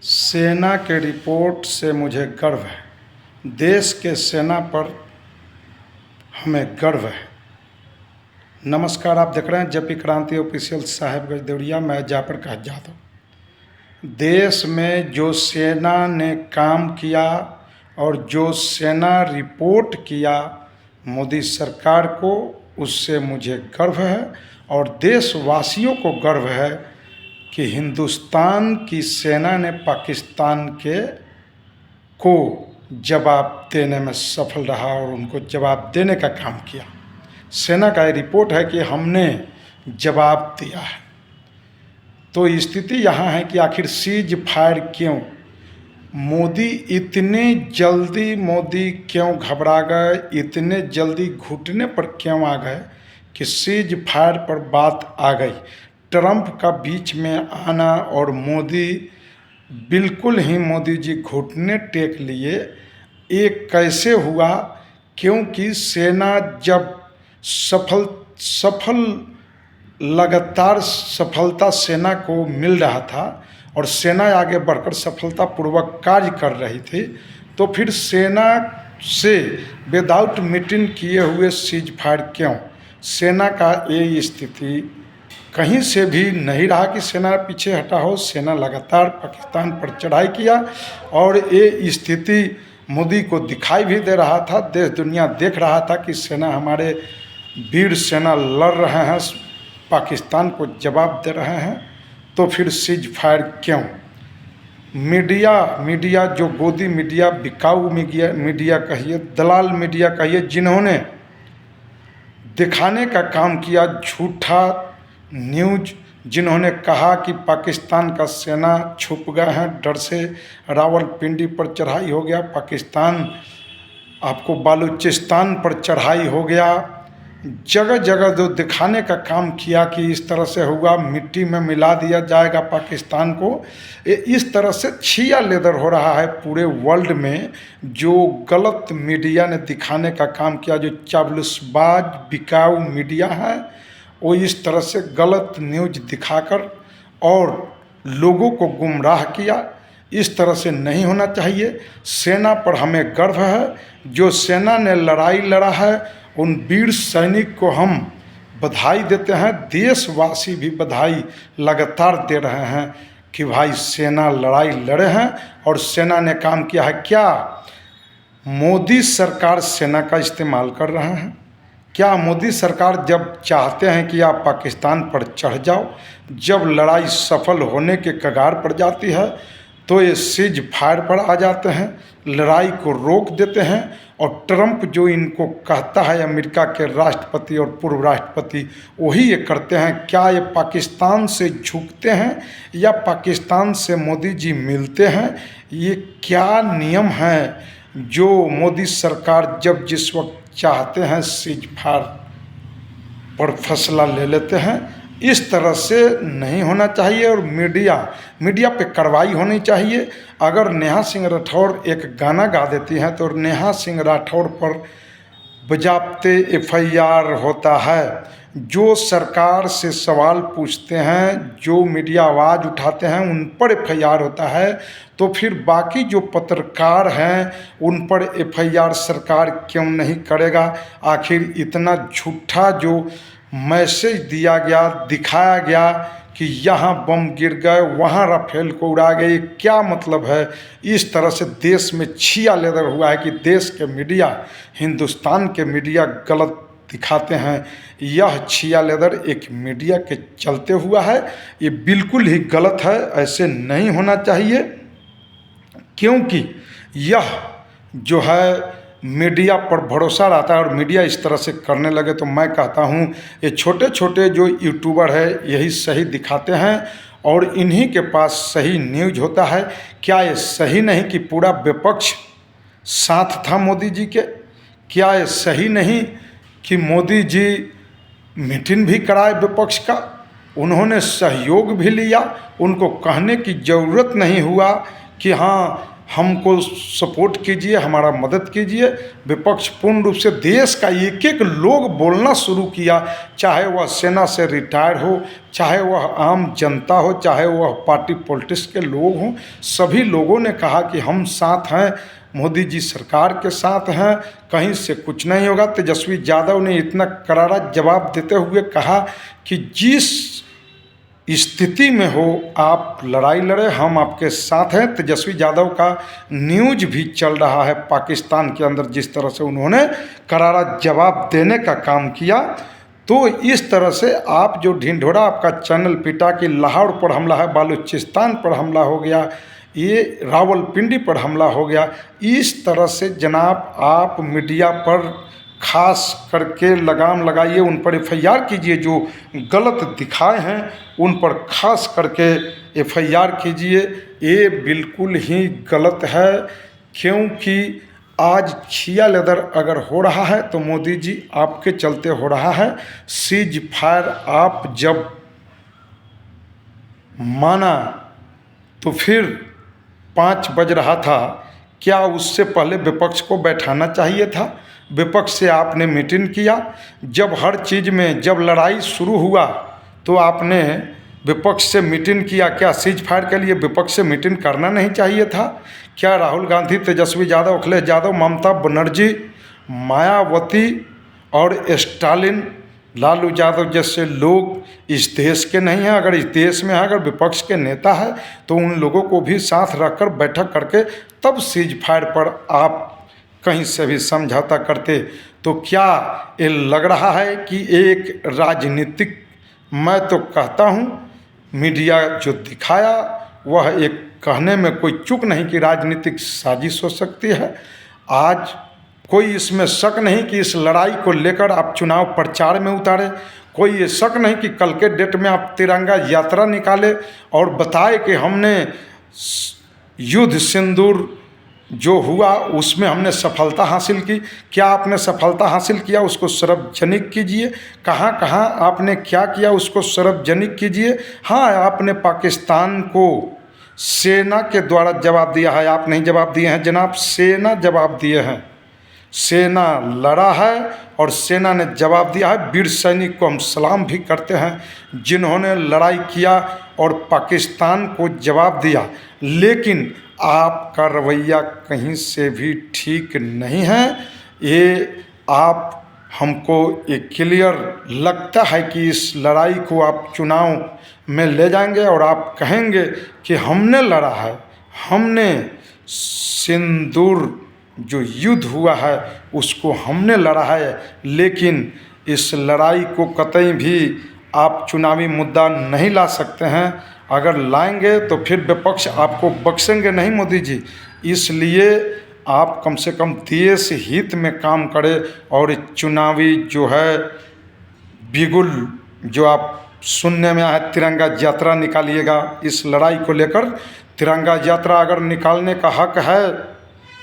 सेना के रिपोर्ट से मुझे गर्व है। देश के सेना पर हमें गर्व है। नमस्कार, आप देख रहे हैं जेपी क्रांति ऑफिशियल साहेबगंज देवरिया। मैं जयप्रकाश यादव। देश में जो सेना ने काम किया और जो सेना रिपोर्ट किया मोदी सरकार को, उससे मुझे गर्व है और देशवासियों को गर्व है कि हिंदुस्तान की सेना ने पाकिस्तान को जवाब देने में सफल रहा और उनको जवाब देने का काम किया। सेना का ये रिपोर्ट है कि हमने जवाब दिया है। तो स्थिति यहाँ है कि आखिर सीज फायर क्यों? मोदी क्यों घबरा गए, इतने जल्दी घुटने पर क्यों आ गए कि सीज फायर पर बात आ गई। ट्रंप का बीच में आना और मोदी जी घुटने टेक लिए। एक कैसे हुआ? क्योंकि सेना जब लगातार सफलता सेना को मिल रहा था और सेना आगे बढ़कर सफलतापूर्वक कार्य कर रही थी, तो फिर सेना से विदाउट मीटिंग किए हुए सीज फायर क्यों? सेना का ये स्थिति कहीं से भी नहीं रहा कि सेना पीछे हटा हो। सेना लगातार पाकिस्तान पर चढ़ाई किया और ये स्थिति मोदी को दिखाई भी दे रहा था। देश दुनिया देख रहा था कि सेना, हमारे वीर सेना लड़ रहे हैं, पाकिस्तान को जवाब दे रहे हैं। तो फिर सीज फायर क्यों? मीडिया जो गोदी मीडिया, बिकाऊ मीडिया कहिए, दलाल मीडिया कहिए, जिन्होंने दिखाने का काम किया झूठा न्यूज़, जिन्होंने कहा कि पाकिस्तान का सेना छुप गए हैं, डर से रावलपिंडी पर चढ़ाई हो गया, पाकिस्तान आपको बालूचिस्तान पर चढ़ाई हो गया। जगह जगह जो दिखाने का काम किया कि इस तरह से हुआ, मिट्टी में मिला दिया जाएगा पाकिस्तान को। इस तरह से छिया लेदर हो रहा है पूरे वर्ल्ड में। जो गलत मीडिया ने दिखाने का काम किया, जो चावलूसबाज बिकाऊ मीडिया है, वो इस तरह से गलत न्यूज़ दिखाकर और लोगों को गुमराह किया। इस तरह से नहीं होना चाहिए। सेना पर हमें गर्व है। जो सेना ने लड़ाई लड़ा है, उन वीर सैनिक को हम बधाई देते हैं। देशवासी भी बधाई लगातार दे रहे हैं कि भाई सेना लड़ाई लड़े हैं और सेना ने काम किया है। क्या मोदी सरकार सेना का इस्तेमाल कर रहे हैं? क्या मोदी सरकार जब चाहते हैं कि आप पाकिस्तान पर चढ़ जाओ, जब लड़ाई सफल होने के कगार पर जाती है, तो ये सीज फायर पर आ जाते हैं, लड़ाई को रोक देते हैं? और ट्रंप जो इनको कहता है, अमेरिका के राष्ट्रपति और पूर्व राष्ट्रपति, वही ये करते हैं। क्या ये पाकिस्तान से झुकते हैं या पाकिस्तान से मोदी जी मिलते हैं? ये क्या नियम है जो मोदी सरकार जब जिस वक्त चाहते हैं सीज फायर पर फैसला ले लेते हैं? इस तरह से नहीं होना चाहिए। और मीडिया पे कार्रवाई होनी चाहिए। अगर नेहा सिंह राठौर एक गाना गा देती हैं तो नेहा सिंह राठौर पर बजाते एफआईआर होता है। जो सरकार से सवाल पूछते हैं, जो मीडिया आवाज़ उठाते हैं, उन पर एफआईआर होता है। तो फिर बाकी जो पत्रकार हैं, उन पर एफआईआर सरकार क्यों नहीं करेगा? आखिर इतना झूठा जो मैसेज दिया गया, दिखाया गया कि यहाँ बम गिर गए, वहाँ राफेल को उड़ा गए, क्या मतलब है? इस तरह से देश में छिया लेदर हुआ है कि देश के मीडिया, हिंदुस्तान के मीडिया गलत दिखाते हैं। यह छिया लेदर एक मीडिया के चलते हुआ है। ये बिल्कुल ही गलत है, ऐसे नहीं होना चाहिए। क्योंकि यह जो है मीडिया पर भरोसा रहता है और मीडिया इस तरह से करने लगे तो मैं कहता हूँ ये छोटे छोटे जो यूट्यूबर है यही सही दिखाते हैं और इन्हीं के पास सही न्यूज़ होता है। क्या ये सही नहीं कि पूरा विपक्ष साथ था मोदी जी के? क्या ये सही नहीं कि मोदी जी मीटिंग भी कराए विपक्ष का? उन्होंने सहयोग भी लिया। उनको कहने की ज़रूरत नहीं हुआ कि हाँ हमको सपोर्ट कीजिए, हमारा मदद कीजिए। विपक्ष पूर्ण रूप से देश का एक एक लोग बोलना शुरू किया, चाहे वह सेना से रिटायर हो, चाहे वह आम जनता हो, चाहे वह पार्टी पॉलिटिक्स के लोग हों, सभी लोगों ने कहा कि हम साथ हैं, मोदी जी सरकार के साथ हैं, कहीं से कुछ नहीं होगा। तेजस्वी यादव ने इतना करारा जवाब देते हुए कहा कि जिस स्थिति में हो आप लड़ाई लड़े, हम आपके साथ हैं। तेजस्वी यादव का न्यूज भी चल रहा है पाकिस्तान के अंदर, जिस तरह से उन्होंने करारा जवाब देने का काम किया। तो इस तरह से आप जो ढिंढोरा आपका चैनल पिटा कि लाहौर पर हमला है, बालूचिस्तान पर हमला हो गया, ये रावलपिंडी पर हमला हो गया, इस तरह से जनाब आप मीडिया पर खास करके लगाम लगाइए, उन पर एफआईआर कीजिए। जो गलत दिखाए हैं उन पर खास करके एफआईआर कीजिए। ये बिल्कुल ही गलत है, क्योंकि आज छिया लेदर अगर हो रहा है तो मोदी जी आपके चलते हो रहा है। सीज फायर आप जब माना तो फिर 5 बज रहा था, क्या उससे पहले विपक्ष को बैठाना चाहिए था? विपक्ष से आपने मीटिंग किया। जब हर चीज़ में जब लड़ाई शुरू हुआ तो आपने विपक्ष से मीटिंग किया। क्या सीज फायर के लिए विपक्ष से मीटिंग करना नहीं चाहिए था? क्या राहुल गांधी, तेजस्वी यादव, अखिलेश यादव, ममता बनर्जी, मायावती और स्टालिन, लालू यादव जैसे लोग इस देश के नहीं हैं? अगर इस देश में है, अगर विपक्ष के नेता है तो उन लोगों को भी साथ रखकर बैठक करके तब सीज फायर पर आप कहीं से भी समझौता करते। तो क्या ये लग रहा है कि एक राजनीतिक, मैं तो कहता हूँ मीडिया जो दिखाया वह एक कहने में कोई चूक नहीं कि राजनीतिक साजिश हो सकती है। आज कोई इसमें शक नहीं कि इस लड़ाई को लेकर आप चुनाव प्रचार में उतारे, कोई ये शक नहीं कि कल के डेट में आप तिरंगा यात्रा निकाले और बताए कि हमने युद्ध सिंदूर जो हुआ उसमें हमने सफलता हासिल की। क्या आपने सफलता हासिल किया उसको सार्वजनिक कीजिए। कहाँ कहाँ आपने क्या किया उसको सार्वजनिक कीजिए। हाँ, आपने पाकिस्तान को सेना के द्वारा जवाब दिया है, आप नहीं जवाब दिए हैं जनाब, सेना जवाब दिए हैं। सेना लड़ा है और सेना ने जवाब दिया है। वीर सैनिक को हम सलाम भी करते हैं जिन्होंने लड़ाई किया और पाकिस्तान को जवाब दिया। लेकिन आपका रवैया कहीं से भी ठीक नहीं है। ये आप हमको ये क्लियर लगता है कि इस लड़ाई को आप चुनाव में ले जाएंगे और आप कहेंगे कि हमने लड़ा है, हमने सिंदूर जो युद्ध हुआ है उसको हमने लड़ा है। लेकिन इस लड़ाई को कतई भी आप चुनावी मुद्दा नहीं ला सकते हैं। अगर लाएंगे तो फिर विपक्ष आपको बख्शेंगे नहीं मोदी जी। इसलिए आप कम से कम देश हित में काम करें और चुनावी जो है बिगुल जो आप सुनने में आया तिरंगा यात्रा निकालिएगा। इस लड़ाई को लेकर तिरंगा यात्रा अगर निकालने का हक है,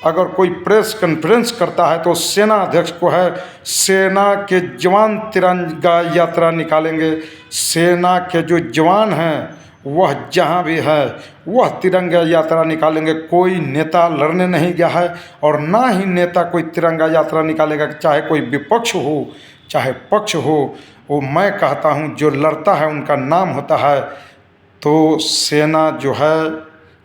अगर कोई प्रेस कॉन्फ्रेंस करता है तो सेना अध्यक्ष को है। सेना के जवान तिरंगा यात्रा निकालेंगे। सेना के जो जवान हैं वह जहाँ भी है वह तिरंगा यात्रा निकालेंगे। कोई नेता लड़ने नहीं गया है और ना ही नेता कोई तिरंगा यात्रा निकालेगा, चाहे कोई विपक्ष हो चाहे पक्ष हो। वो मैं कहता हूँ जो लड़ता है उनका नाम होता है। तो सेना जो है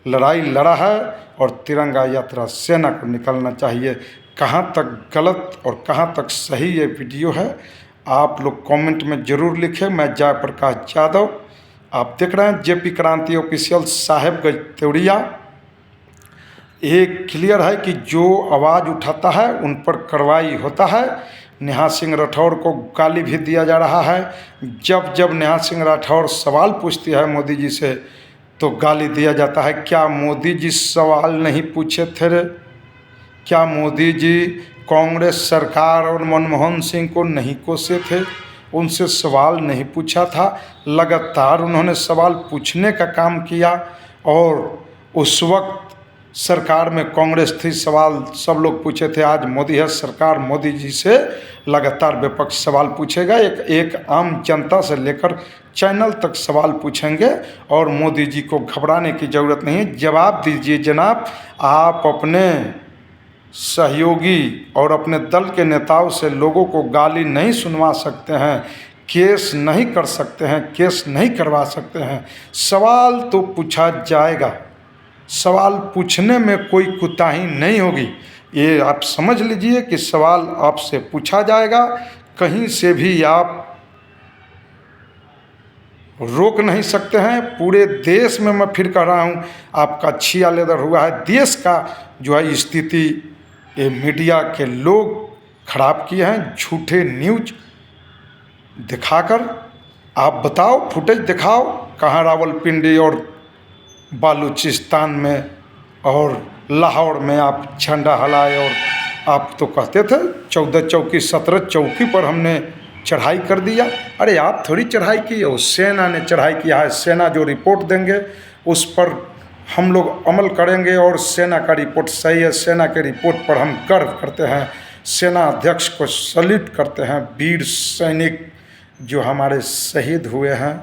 लड़ाई लड़ा है और तिरंगा यात्रा सेना को निकलना चाहिए। कहाँ तक गलत और कहाँ तक सही ये वीडियो है आप लोग कमेंट में ज़रूर लिखें। मैं जयप्रकाश यादव, आप देख रहे हैं जेपी क्रांति ऑफिशियल साहेबगंज त्योरिया। एक क्लियर है कि जो आवाज़ उठाता है उन पर कार्रवाई होता है। नेहा सिंह राठौर को गाली भी दिया जा रहा है। जब जब नेहा सिंह राठौर सवाल पूछती है मोदी जी से तो गाली दिया जाता है। क्या मोदी जी सवाल नहीं पूछे थे रे? क्या मोदी जी कांग्रेस सरकार और मनमोहन सिंह को नहीं कोसे थे? उनसे सवाल नहीं पूछा था? लगातार उन्होंने सवाल पूछने का काम किया और उस वक्त सरकार में कांग्रेस थी, सवाल सब लोग पूछे थे। आज मोदी है सरकार, मोदी जी से लगातार विपक्ष सवाल पूछेगा। एक आम जनता से लेकर चैनल तक सवाल पूछेंगे और मोदी जी को घबराने की ज़रूरत नहीं है। जवाब दीजिए जनाब। आप अपने सहयोगी और अपने दल के नेताओं से लोगों को गाली नहीं सुनवा सकते हैं, केस नहीं कर सकते हैं, केस नहीं करवा सकते हैं। सवाल तो पूछा जाएगा, सवाल पूछने में कोई कुताही नहीं होगी। ये आप समझ लीजिए कि सवाल आपसे पूछा जाएगा, कहीं से भी आप रोक नहीं सकते हैं। पूरे देश में मैं फिर कह रहा हूँ, आपका छिया लेदर हुआ है। देश का जो है स्थिति ये मीडिया के लोग खराब किए हैं, झूठे न्यूज दिखाकर। आप बताओ, फुटेज दिखाओ, कहाँ रावलपिंडी और बालूचिस्तान में और लाहौर में आप झंडा हलाए। और आप तो कहते थे 14 चौकी 17 चौकी पर हमने चढ़ाई कर दिया। अरे आप थोड़ी चढ़ाई की हो, सेना ने चढ़ाई किया है। सेना जो रिपोर्ट देंगे उस पर हम लोग अमल करेंगे और सेना का रिपोर्ट सही है। सेना के रिपोर्ट पर हम गर्व करते हैं, सेना अध्यक्ष को सल्यूट करते हैं। वीर सैनिक जो हमारे शहीद हुए हैं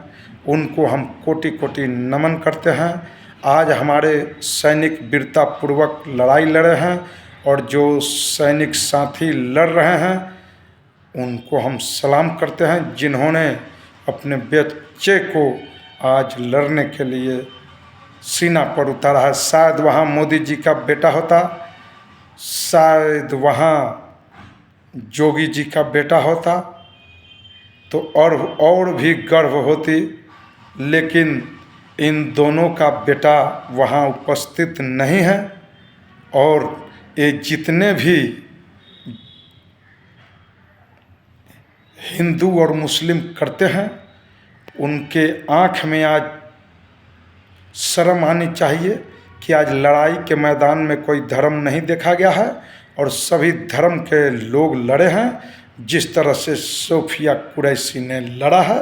उनको हम कोटि कोटि नमन करते हैं। आज हमारे सैनिक वीरतापूर्वक लड़ाई लड़े हैं और जो सैनिक साथी लड़ रहे हैं उनको हम सलाम करते हैं, जिन्होंने अपने बच्चे को आज लड़ने के लिए सीना पर उतारा है। शायद वहाँ मोदी जी का बेटा होता, शायद वहाँ जोगी जी का बेटा होता तो और भी गर्व होती, लेकिन इन दोनों का बेटा वहाँ उपस्थित नहीं है। और ये जितने भी हिंदू और मुस्लिम करते हैं उनके आँख में आज शर्म आनी चाहिए कि आज लड़ाई के मैदान में कोई धर्म नहीं देखा गया है और सभी धर्म के लोग लड़े हैं। जिस तरह से सोफिया कुरैशी ने लड़ा है,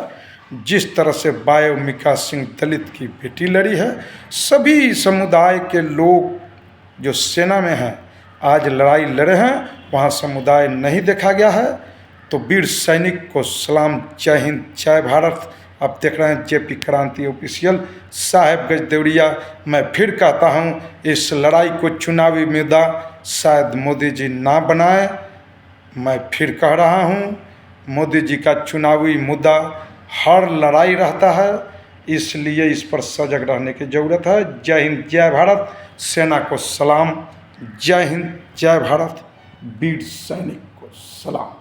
जिस तरह से बायो मिका सिंह दलित की बेटी लड़ी है, सभी समुदाय के लोग जो सेना में हैं आज लड़ाई लड़े हैं। वहाँ समुदाय नहीं देखा गया है। तो वीर सैनिक को सलाम, जय हिंद, जय भारत। आप देख रहे हैं जेपी क्रांति ऑफिशियल। साहेबगंज देवरिया, मैं फिर कहता हूँ इस लड़ाई को चुनावी मुद्दा शायद मोदी जी ना बनाए। मैं फिर कह रहा हूँ मोदी जी का चुनावी मुद्दा हर लड़ाई रहता है, इसलिए इस पर सजग रहने की ज़रूरत है। जय हिंद, जय भारत। सेना को सलाम, जय हिंद, जय भारत। वीर सैनिक को सलाम।